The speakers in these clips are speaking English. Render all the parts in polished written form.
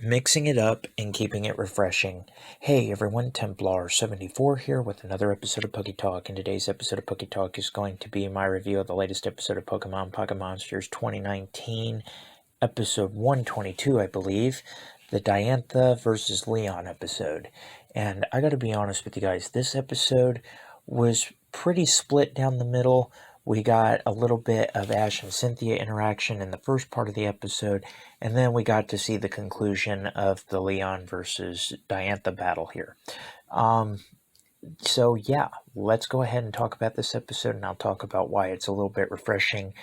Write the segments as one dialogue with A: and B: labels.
A: Mixing it up and keeping it refreshing. Hey everyone, Templar74 here with another episode of PokéTalk, and today's episode of PokéTalk is going to be my review of the latest episode of Pokemon Pocket Monsters 2019, episode 122, I believe, the Diantha versus Leon episode. And I gotta be honest with you guys, this episode was pretty split down the middle. We got a little bit of Ash and Cynthia interaction in the first part of the episode, and then we got to see the conclusion of the Leon versus Diantha battle here. So yeah, let's go ahead and talk about this episode, and I'll talk about why it's a little bit refreshing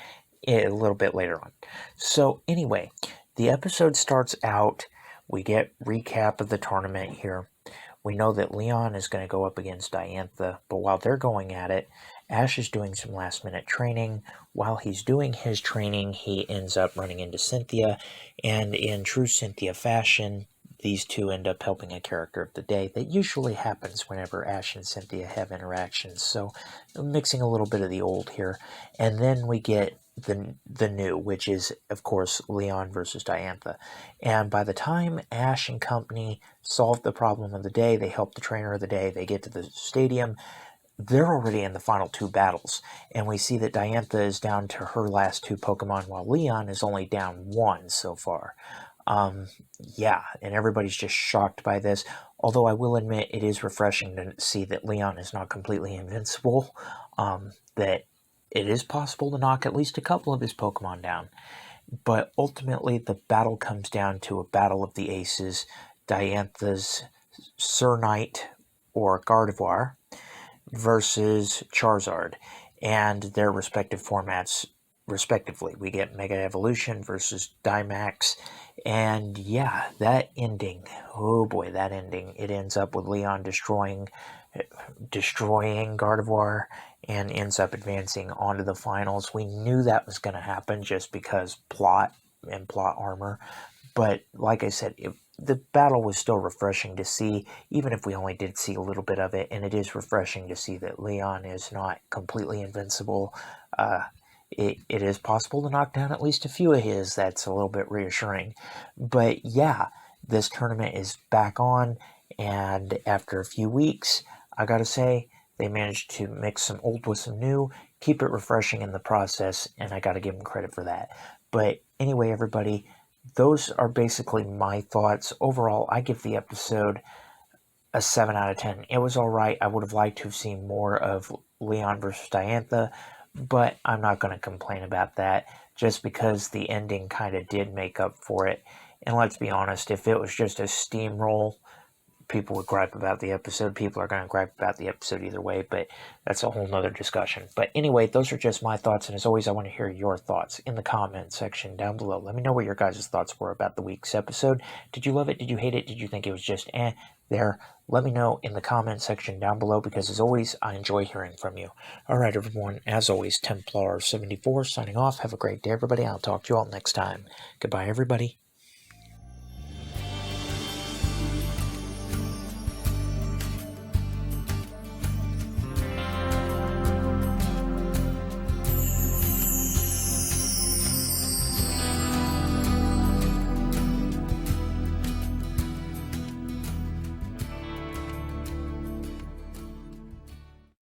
A: a little bit later on. So anyway, the episode starts out, we get recap of the tournament here. We know that Leon is going to go up against Diantha, but while they're going at it, Ash is doing some last-minute training. While he's doing his training, he ends up running into Cynthia, and in true Cynthia fashion, these two end up helping a character of the day. That usually happens whenever Ash and Cynthia have interactions, so mixing a little bit of the old here. And then we get the new, which is, of course, Leon versus Diantha. And by the time Ash and company solve the problem of the day, they help the trainer of the day, they get to the stadium, they're already in the final two battles, and we see that Diantha is down to her last two Pokemon, while Leon is only down one so far. Yeah, and everybody's just shocked by this, although I will admit it is refreshing to see that Leon is not completely invincible, that it is possible to knock at least a couple of his Pokemon down. But ultimately, the battle comes down to a battle of the aces, Diantha's Cernite or Gardevoir versus Charizard, and their respective formats respectively. We get Mega Evolution versus Dynamax, and yeah, that ending, oh boy, that ending, it ends up with Leon destroying Gardevoir and ends up advancing onto the finals. We knew that was going to happen just because plot and plot armor, but like I said, the battle was still refreshing to see, even if we only did see a little bit of it, and it is refreshing to see that Leon is not completely invincible. It is possible to knock down at least a few of his. That's a little bit reassuring. But yeah, this tournament is back on, and after a few weeks, I gotta say, they managed to mix some old with some new, keep it refreshing in the process, and I gotta give them credit for that. But anyway, everybody, those are basically my thoughts. Overall, I give the episode a 7 out of 10. It was alright. I would have liked to have seen more of Leon versus Diantha, but I'm not going to complain about that just because the ending kind of did make up for it. And let's be honest, if it was just a steamroll, people would gripe about the episode. People are going to gripe about the episode either way, but that's a whole nother discussion. But anyway, those are just my thoughts, and as always, I want to hear your thoughts in the comment section down below. Let me know what your guys' thoughts were about the week's episode. Did you love it? Did you hate it? Did you think it was just there? Let me know in the comment section down below, because as always, I enjoy hearing from you. Alright everyone, as always, Templar74 signing off. Have a great day everybody. I'll talk to you all next time. Goodbye everybody.